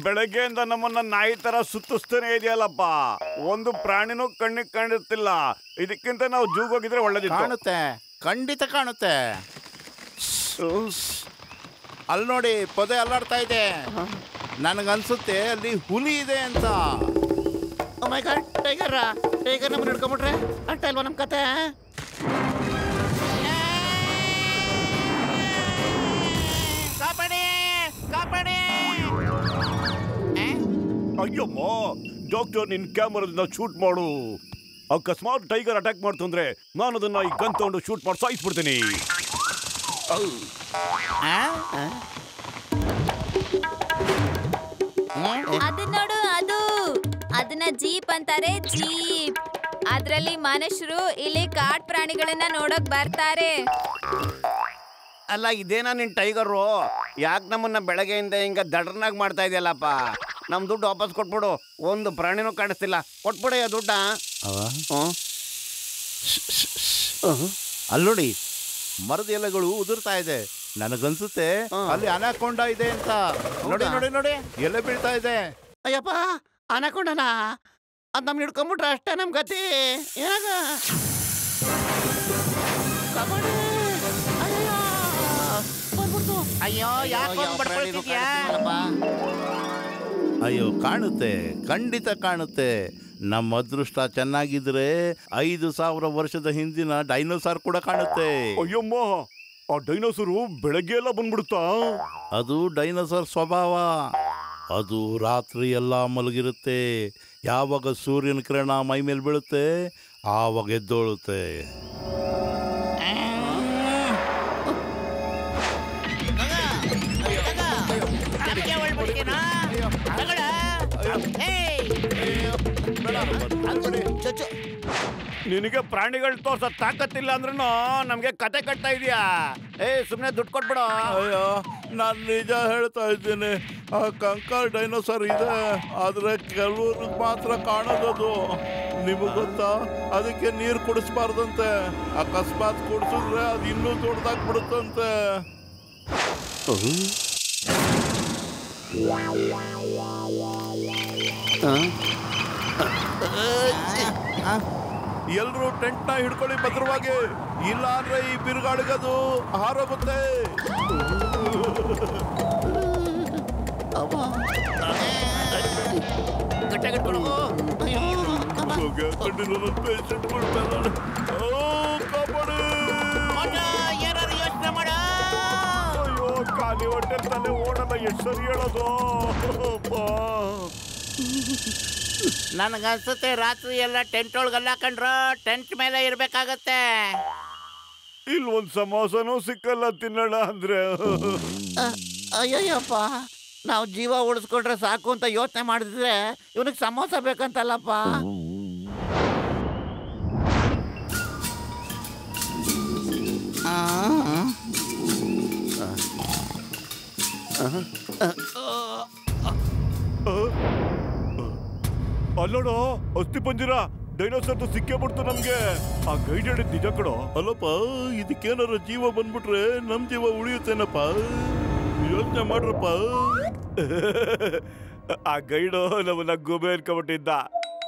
ಬೆಳಗ್ಗೆಯಿಂದ ನಮ್ಮನ್ನ ನಾಯಿ ತರ ಸುತ್ತಿಸ್ತಾನೆ ಇದೆಯಲ್ಲಪ್ಪ. ಒಂದು ಪ್ರಾಣಿನೂ ಕಣ್ಣಿಗೆ ಕಾಣಿಸ್ತಿಲ್ಲ. ಇದಕ್ಕಿಂತ ನಾವು ಜೂಗ್ ಹೋಗಿದ್ರೆ ಒಳ್ಳೇದಿತ್ತು. ಕಾಣುತ್ತೆ, ಖಂಡಿತ ಕಾಣುತ್ತೆ. ಅಲ್ಲಿ ನೋಡಿ, ಪೊದೆ ಅಲ್ಲಾಡ್ತಾ ಇದೆ. ನನಗನ್ಸುತ್ತೆ ಅಲ್ಲಿ ಹುಲಿ ಇದೆ ಅಂತ. ಟೈಗರ್ ನಮ್ಮನ್ನ ಹಿಡ್ಕೊಂಬಿಟ್ರೆ ಅಷ್ಟ ಇಲ್ವಾ ನಮ್ಮ ಕತೆ? ಅಯ್ಯಮ್ಮ, ಡಾಕ್ಟರ್ ನಿನ್ ಕ್ಯಾಮರಾದಿಂದ ಶೂಟ್ ಮಾಡು. ಅಕಸ್ಮಾತ್ ಟೈಗರ್ ಅಟ್ಯಾಕ್ ಮಾಡ್ತಂದ್ರೆ ನಾನು ಅದನ್ನ ಈ ಗನ್ ತಗೊಂಡು ಶೂಟ್ ಮಾಡಿ ಸಾಯಿಸ್ಬಿಡ್ತೀನಿ. ಅದನ್ನ ನೋಡು, ಅದನ್ನ ಜೀಪ್ ಅಂತಾರೆ, ಜೀಪ್. ಅದ್ರಲ್ಲಿ ಮನುಷ್ಯರು ಇಲ್ಲಿ ಕಾಡ್ ಪ್ರಾಣಿಗಳನ್ನ ನೋಡಕ್ ಬರ್ತಾರೆ. ಅಲ್ಲ, ಇದೇನಾ ನಿನ್ ಟೈಗರು? ಯಾಕೆ ನಮ್ಮನ್ನ ಬೆಳಗ್ಗೆಯಿಂದ ಹಿಂಗ ದಡ್ರನಾಗ್ ಮಾಡ್ತಾ ಇದೆಯಲ್ಲಪ್ಪ? ನಮ್ ದುಡ್ಡು ವಾಪಸ್ ಕೊಟ್ಬಿಡು. ಒಂದು ಪ್ರಾಣಿನೂ ಕಾಣಿಸ್ತಿಲ್ಲ. ಕೊಟ್ಬಿಡ ದುಡ್ಡ. ಅಲ್ಲಿ ನೋಡಿ, ಮರದ ಎಲೆಗಳು ಉದುರ್ತಾ ಇದೆ. ನನಗನ್ಸುತ್ತೆ ಅಲ್ಲಿ ಅನಾಕೊಂಡ ಇದೆ ಅಂತ. ನೋಡಿ ನೋಡಿ ನೋಡಿ, ಎಲೆ ಬೀಳ್ತಾ ಇದೆ. ಅಯ್ಯಪ್ಪ, ಅನಕೊಂಡನ ಅದ್ ನಮ್ನ ಹಿಡ್ಕೊಂಬಿಟ್ರೆ ಅಷ್ಟೇ ನಮ್ ಗತಿ. ಏನಾಗ ಅಯ್ಯೋ, ಅಯ್ಯೋ, ಕಾಣುತ್ತೆ, ಖಂಡಿತ ಕಾಣುತ್ತೆ. ನಮ್ಮ ಅದೃಷ್ಟ ಚೆನ್ನಾಗಿದ್ರೆ 5,000 ವರ್ಷದ ಹಿಂದಿನ ಡೈನೋಸಾರ್ ಕೂಡ ಕಾಣುತ್ತೆ. ಅಯ್ಯಮ್ಮ, ಆ ಡೈನೋಸರು ಬೆಳಗ್ಗೆ ಎಲ್ಲ ಬಂದ್ಬಿಡುತ್ತಾ? ಅದು ಡೈನೋಸಾರ್ ಸ್ವಭಾವ. ಅದು ರಾತ್ರಿ ಎಲ್ಲ ಮಲಗಿರುತ್ತೆ. ಯಾವಾಗ ಸೂರ್ಯನ ಕಿರಣ ಮೈ ಮೇಲೆ ಬೀಳುತ್ತೆ ಆವಾಗ ಎದ್ದೋಳುತ್ತೆ. ನಿನಗೆ ಪ್ರಾಣಿಗಳು ತೋರ್ಸ ತಾಕತ್ತಿಲ್ಲ ಅಂದ್ರೂ ನಮ್ಗೆ ಕತೆ ಕಟ್ತಾ ಇದೀಯಾ? ಸುಮ್ನೆ ದುಡ್ಡು ಕೊಟ್ಬಿಡ. ಅಯ್ಯೋ, ನಾನು ನಿಜ ಹೇಳ್ತಾ ಇದ್ದೀನಿ. ಆ ಕಂಕಾಲ್ ಡೈನೋಸಾರ್ ಇದೆ, ಆದ್ರೆ ಕೆಲವ್ರಿಗೆ ಮಾತ್ರ ಕಾಣೋದದು. ನಿಮಗೆ ಗೊತ್ತಾ, ಅದಕ್ಕೆ ನೀರು ಕುಡಿಸ್ಬಾರ್ದಂತೆ. ಅಕಸ್ಮಾತ್ ಕುಡಿಸಿದ್ರೆ ಅದು ಇನ್ನೂ ದೊಡ್ಡದಾಗ್ಬಿಡುತ್ತಂತೆ. ಎಲ್ರು ಟೆಂಟ್ನ ಹಿಡ್ಕೊಳ್ಳಿ ಭದ್ರವಾಗಿ, ಇಲ್ಲ ಅಂದ್ರೆ ಈ ಬಿರುಗಾಳಿಗದು ಹಾರೋಗುತ್ತೆ. ಖಾಲಿ ಹೊಟ್ಟೆ ತಲೆ ಓಡಲ್ಲ, ಎಷ್ಟು ಸರಿ ಹೇಳೋದು. ನನಗನ್ಸುತ್ತೆ ರಾತ್ರಿ ಎಲ್ಲ ಟೆಂಟ್ ಒಳಗೆಲ್ಲ ಕಂಡ್ರ ಟೆಂಟ್ ಮೇಲೆ ಇರ್ಬೇಕಾಗತ್ತೆ. ಇಲ್ಲಿ ಒಂದ್ ಸಮೋಸನೂ ಸಿಕ್ಕಲ್ಲ ತಿನ್ನೋಣ ಅಂದ್ರೆ. ಅಯ್ಯಯ್ಯಪ್ಪ, ನಾವು ಜೀವ ಉಳಿಸ್ಕೊಂಡ್ರೆ ಸಾಕು ಅಂತ ಯೋಚನೆ ಮಾಡಿದ್ರೆ ಇವನಿಗೆ ಸಮೋಸ ಬೇಕಂತಲ್ಲಪ್ಪ. ಅಲ್ಲೋಡ, ಅಸ್ಥಿ ಪಂಜರ ಡೈನೋಸರ್ ಸಿಕ್ಕೇ ಬಿಡ್ತು ನಮ್ಗೆ. ಆ ಗೈಡ್ ಹೇಳಿದ್ ನಿಜ ಕಡೋ. ಅಲ್ಲಪ್ಪ, ಇದಕ್ಕೇನಾರ ಜೀವ ಬಂದ್ಬಿಟ್ರೆ ನಮ್ ಜೀವ ಉಳಿಯುತ್ತೇನಪ್ಪ. ಯೋಚನೆ ಮಾಡ್ರಪ್ಪ. ಆ ಗೈಡು ನಮ್ಮನ್ನ ಗೋಬೆ ಅನ್ಕೊಂಬಿಟ್ಟಿದ್ದ.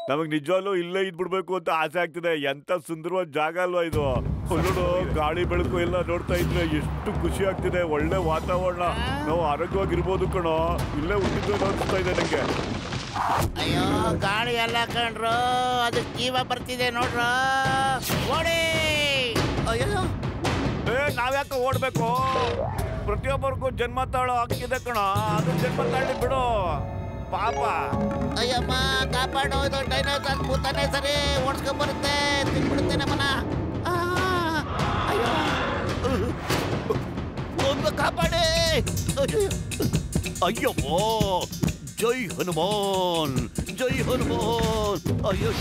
ನಮಗ್ ನಿಜವಾಗ್ಲೂ ಇಲ್ಲೇ ಇದ್ಬಿಡ್ಬೇಕು ಅಂತ ಆಸೆ ಆಗ್ತಿದೆ. ಎಂತ ಸುಂದರವಾದ ಜಾಗ ಅಲ್ವಾ ಇದು. ನೋಡು, ಗಾಳಿ ಬೆಳಕು ಎಲ್ಲ ನೋಡ್ತಾ ಇದ್ರೆ ಎಷ್ಟು ಖುಷಿ ಆಗ್ತಿದೆ. ಒಳ್ಳೆ ವಾತಾವರಣ, ನಾವು ಆರೋಗ್ಯವಾಗಿರ್ಬೋದು ಕಣೋ. ಇಲ್ಲೇ ಹುಟ್ಟಿದ್ದು ಅನಿಸ್ತಾ ಇದೆ ನಂಗೆ. ಅಯ್ಯೋ, ಗಾಳಿ ಎಲ್ಲ ಕಂಡ್ರು, ಅದಕ್ಕೆ ಜೀವ ಬರ್ತಿದೆ ನೋಡ್ರ, ಓಡಿ. ಅಯ್ಯೋ, ನಾವ್ಯಾಕೆ ಓಡ್ಬೇಕು? ಪ್ರತಿಯೊಬ್ಬರಿಗೂ ಜನ್ಮ ತಾಳೋ ಹಾಕಿದೆ ಕಣ. ಅದು ಜನ್ಮ ತಾಳಿ ಬಿಡು ಪಾಪ. ಅಯ್ಯಮ್ಮ, ಕಾಪಾಡೋ, ಇದು ಡೈನೋಸಾರ್ ಕೂತಾನೆ ಸರಿ ಓಡಿಸ್ಕೊಂಡ್ ಬರುತ್ತೆ, ತಿನ್ಬಿಡುತ್ತೆ ನಮ್ಮನ್ನ. ಅಯ್ಯೋ, ಒಂದು ಕಾಪಾಡಿ. ಅಯ್ಯಮ್ಮೋ, ಜೈ ಹನುಮಾನ್, ಜೈ ಹನುಮಾನ್. ಅಯ್ಯೋ,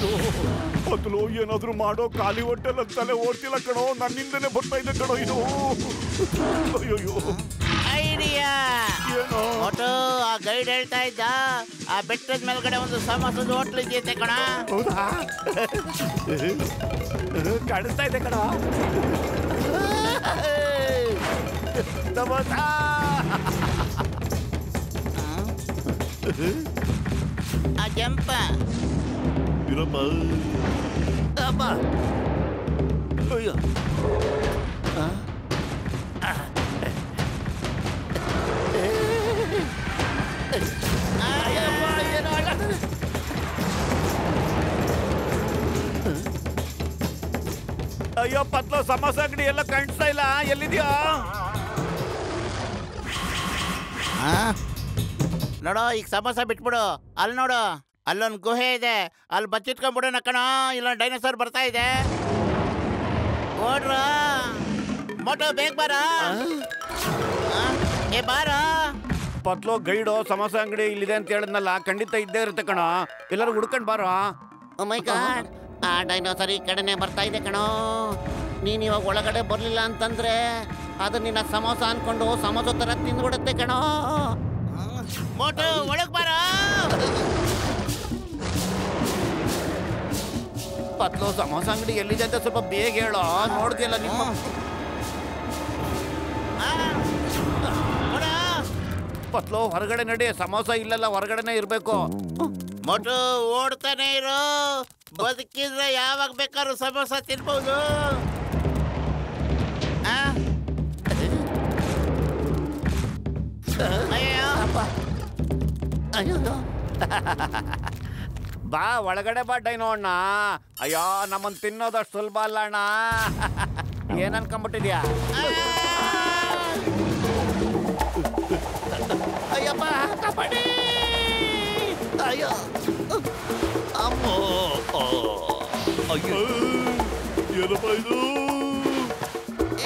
ಮೊದಲು ಏನಾದ್ರು ಮಾಡೋ. ಖಾಲಿ ಹೊಟ್ಟೆಲ್ಲ ತಲೆ ಓಡ್ತಿಲ್ಲ ಕಣೋ. ನನ್ನಿಂದನೇ ಬರ್ತಾ ಇದೆ ಕಣೋ ಇದು. ಅಯ್ಯೋ, ಐಡಿಯಾ ಏನೋ ಒಟ್ಟು ಆ ಗೈಡ್ ಹೇಳ್ತಾ ಇದ್ದ, ಆ ಬೆಟ್ಟದ ಮೇಲ್ಗಡೆ ಒಂದು ಸಮೋಸದ ಹೋಟ್ಲ್ ಇದೆಯಂತೆ ಕಣ. ಹೌದಾ? ಕಾಣಿಸ್ತಾ ಇದೆ ಕಣ. ಸಮೋಸ ಜಂಪ ಇರಪ್ಪ. ಅಪ್ಪ ಅಯ್ಯೋ ಅಯ್ಯೋ ಪತ್ಲು ಸಮೋಸ ಅಂಗಡಿ ಎಲ್ಲ ಕಾಣಿಸ್ತಾ ಇಲ್ಲ, ಎಲ್ಲಿದ್ಯಾ? ನೋಡೋ ಈಗ ಸಮೋಸ ಬಿಟ್ಬಿಡು. ಅಲ್ಲಿ ನೋಡು, ಅಲ್ಲೊಂದು ಗುಹೆ ಇದೆ, ಅಲ್ಲಿ ಬಚ್ಚಿಟ್ಕೊಂಡ್ಬಿಡೋಣ ಕಣೋ, ಇಲ್ಲೊಂದು ಡೈನೋಸಾರ್ ಬರ್ತಾ ಇದೆ. ಓಡ್ರ ಮೋಟೋ, ಬೇಗ ಬಾರ. ಏ ಬಾರ. ಪತ್ಲು ಗೈಡು ಸಮೋಸ ಅಂಗಡಿ ಇಲ್ಲಿದೆ ಅಂತ ಹೇಳಿದ್ನಲ್ಲ, ಖಂಡಿತ ಇದ್ದೇ ಇರುತ್ತೆ ಕಣ. ಎಲ್ಲರೂ ಹುಡ್ಕೊಂಡ್ ಬಾರೋ. ಓ ಮೈ ಗಾಡ್, ಆ ಡೈನೋಸಾರ್ ಈ ಕಡೆನೆ ಬರ್ತಾ ಇದೆ ಕಣೋ. ನೀನ್ ಇವಾಗ ಒಳಗಡೆ ಬರ್ಲಿಲ್ಲ ಅಂತಂದ್ರೆ ಅದು ನಿನ್ನ ಸಮೋಸ ಅನ್ಕೊಂಡು ಸಮೋಸ ತರ ತಿಂದ್ಬಿಡುತ್ತೆ ಕಣೋ. ಮೋಟು ಒಳಗ್ ಬಾರ. ಪತ್ಲು ಸಮೋಸ ಅಂಗಡಿ ಎಲ್ಲಿದೆ ಅಂತ ಸ್ವಲ್ಪ ಬೇಗ ಹೇಳೋ. ನೋಡ್ದಿಯಲ್ಲ ನಿಮ್ಮ ಪತ್ಲು, ಹೊರಗಡೆ ನಡಿ. ಸಮೋಸ ಇಲ್ಲಲ್ಲ, ಹೊರಗಡೆನೆ ಇರ್ಬೇಕು. ಮೋಟು ಓಡ್ತಾನೆ ಇರು, ಬದುಕಿದ್ರೆ ಯಾವಾಗ ಬೇಕಾದ್ರೂ ಸಮೋಸ ತಿನ್ಬಹುದು. ಬಾ ಒಳಗಡೆ ಬಾ ಡೈನೋ ಅಣ್ಣ. ಅಯ್ಯೋ, ನಮ್ಮನ್ ತಿನ್ನೋದಷ್ಟು ಸುಲಭ ಅಲ್ಲ ಅಣ್ಣ. ಏನ್ ಅನ್ಕೊಂಬಿಟ್ಟಿದ್ಯಾ? ಅಯ್ಯಪ್ಪ ಕಾಪಾಡಿ. ಅಯ್ಯೋ ಅಮ್ಮೋ. ಅಯ್ಯೋ, ಏನಪ್ಪ ಇದು?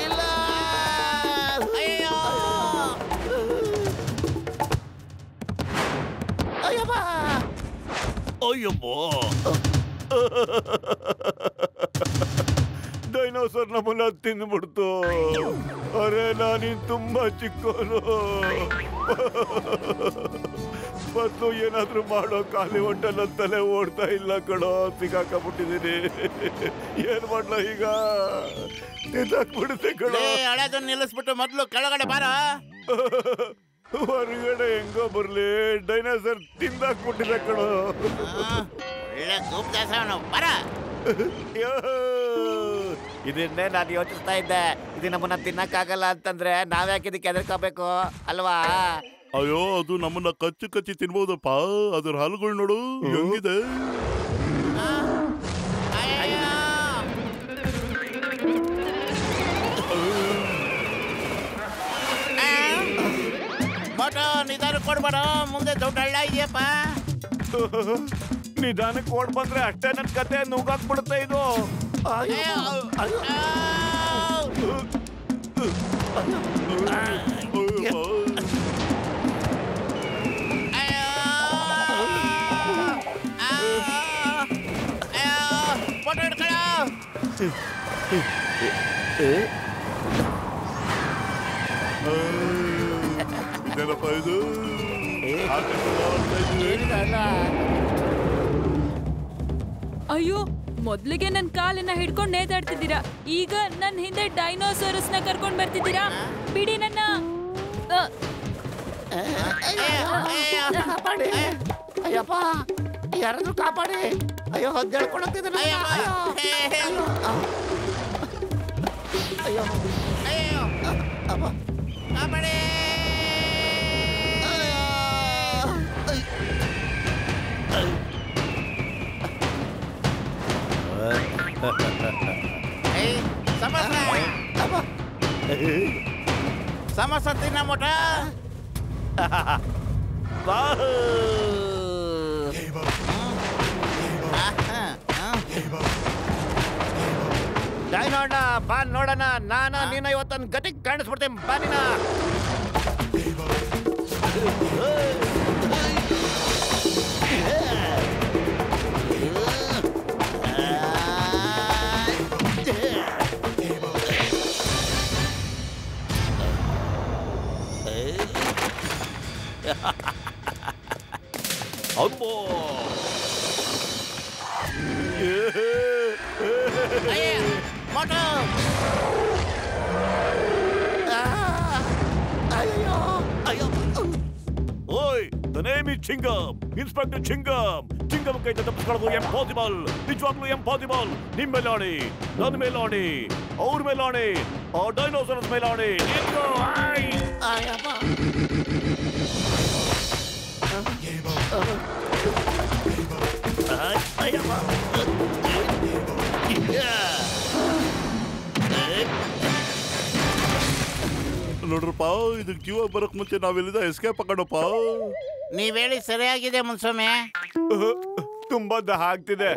ಇಲ್ಲ. ಅಯ್ಯೋ ಅಯ್ಯಪ್ಪ. ಅಯ್ಯಮ್ಮ, ಡೈನೋಸರ್ ನಮ್ಮನ್ನ ತಿಂದ್ಬಿಡ್ತು. ಅರೆ, ನಾನಿನ್ ತುಂಬಾ ಚಿಕ್ಕೋನು. ಮತ್ತು ಏನಾದ್ರೂ ಮಾಡೋ, ಖಾಲಿ ಹೊಟ್ಟೆಲ್ಲ ತಲೆ ಓಡ್ತಾ ಇಲ್ಲ ಕಣೋ. ಸಿಗಾಕಬಿಟ್ಟಿದೀನಿ. ಏನ್ ಮಾಡ್ಲ ಈಗ? ತಿಂದಾಕ್ಬಿಡುತ್ತೆ ಕಣೋ. ಹಳೆದನ್ನ ನಿಲ್ಲಿಸ್ಬಿಟ್ಟು ಮೊದ್ಲು ಕೆಳಗಡೆ ಬಾರ. ಹೊರಗಡೆ ಹೆಂಗೋ ಬರ್ಲಿ, ಡೈನೋಸರ್ ತಿಂದಾಕ್ಬಿಟ್ಟಿದೆ ಕಣೋ. ಒಳ್ಳೆ ಸೂಪ್ ಕೆಲಸ ಬರ. ಇದನ್ನೇ ನಾನು ಯೋಚಿಸ್ತಾ ಇದ್ದೆ. ಇದು ನಮ್ಮನ್ನ ತಿನ್ನಕ್ಕಾಗಲ್ಲ ಅಂತಂದ್ರೆ ನಾವ್ಯಾಕೆ ಇದಕ್ಕೆ ಹೆದರ್ಕೋಬೇಕು ಅಲ್ವಾ? ಅಯ್ಯೋ, ಅದು ನಮ್ಮನ್ನ ಕಚ್ಚಿ ಕಚ್ಚಿ ತಿನ್ಬಹುದಪ್ಪ. ಅದ್ರ ಹಾಲುಗಳು ನೋಡು ಹೆಂಗಿದೆ. ಮೋಟ ನಿಧಾನ ಕೊಡ್ಬೇಡ, ಮುಂದೆ ದೊಡ್ಡ ಹಳ್ಳ ಇದೆಯಪ್ಪ. ನಿಧಾನಕ್ಕೆ ಓಡ್ ಬಂದ್ರೆ ಅಷ್ಟೇ ನನ್ ಕತೆ ನುಗ್ಗಾಕ್ಬಿಡುತ್ತೆ ಇದು. ಫೋಟೋ ಹಿಡ್ಕೊಳ್ಳ. ಇದೇನಪ್ಪ ಇದು? ಅಯ್ಯೋ, ಮೊದ್ಲಿಗೆ ನನ್ ಕಾಲನ್ನ ಹಿಡ್ಕೊಂಡು ನೇತಾಡ್ತಿದ್ದೀರಾ, ಈಗ ನನ್ ಹಿಂದೆ ಡೈನೋಸಾರಸ್ ನ ಕರ್ಕೊಂಡ್ ಬರ್ತಿದ್ದೀರಾ. ಬಿಡಿ ನನ್ನ. ಕಾಪಾಡಿ. ಅಯ್ಯಪ್ಪ, ಯಾರಾದ್ರೂ ಕಾಪಾಡಿ. ಅಯ್ಯೋ, ಹೊದ್ದೇಳ್ಕೊಳತ್ತಿದ್ದಾನೆ. ಅಯ್ಯೋ ಅಯ್ಯೋ ಅಪ್ಪ, ಕಾಪಾಡಿ. ಸಮೋಸ ತಿನ್ನ ಮೋಟ. ಡೈನೋಣ್ಣ ಬಾ ನೋಡೋಣ. ನಾನು ನೀನು ಇವತ್ತೊಂದು ಗತಿಗೆ ಕಾಣಿಸ್ಬಿಡ್ತೇನೆ. ಬಾ ನೀನ. ಅಮ್ಮೋ, ಮೋಟ. ಓಯ್, ನೇಮ್ ಇಸ್ ಚಿಂಗಮ್, ಇನ್ಸ್ಪೆಕ್ಟರ್ ಚಿಂಗಮ್. ಚಿಂಗಮ್ ಕೈಯಿಂದ ತಪ್ಪಿಸ್ಕೊಳ್ಳೋದು ಎಂಪಾಸಿಬಲ್, ನಿಜವಾಗ್ಲೂ ಎಂಪಾಸಿಬಲ್. ನಿಮ್ ಮೇಲಾಣಿ, ನನ್ನ ಮೇಲಾಣಿ, ಅವ್ರ ಮೇಲಾಣಿ, ಆ ಡೈನೋಸರಸ್ ಮೇಲಾಣಿ. ನೋಡ್ರಪ್ಪ, ಇದಕ್ಕೆ ಜೀವ ಬರಕ್ ಮುಂಚೆ ನಾವೆಲ್ಲಿಂದ ಎಸ್ಕೇಪ್ ಹಾಕೋಣಪ್ಪ. ನೀವ್ ಹೇಳಿ ಸರಿಯಾಗಿದೆ ಮುನ್ಸ್ವಾಮಿ. ತುಂಬಾ ದಹ ಆಗ್ತಿದೆ.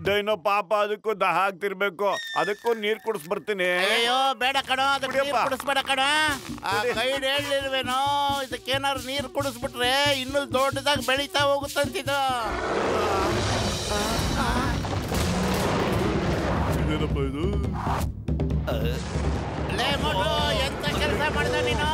ಡೈನೋ ಪಾಪ, ಅದಕ್ಕೂ ದಹ ಆಗ್ತಿರ್ಬೇಕು. ಅದಕ್ಕೂ ನೀರ್ ಕುಡಿಸ್ ಬರ್ತೀನಿ. ಅಯ್ಯೋ ಬೇಡ ಕಣೋ, ಅದಕ್ಕೆ ನೀರ್ ಕುಡಿಯಪ್ಪ. ಕುಡಿಸ್ಬೇಡ ಕಣ. ಆ ಗೈಡ್ ಹೇಳಿಲ್ವೇನೋ, ಇದಕ್ಕೇನಾದ್ರು ನೀರ್ ಕುಡಿಸ್ಬಿಟ್ರೆ ಇನ್ನೂ ದೊಡ್ಡದಾಗಿ ಬೆಳೀತಾ ಹೋಗುತ್ತಂತಿದು. ಇದೇನಪ್ಪ ಇದು? ಲೇ ಮೋಟು, ಎಂತ ಕೆಲಸ ಮಾಡ್ದ ನೀನು?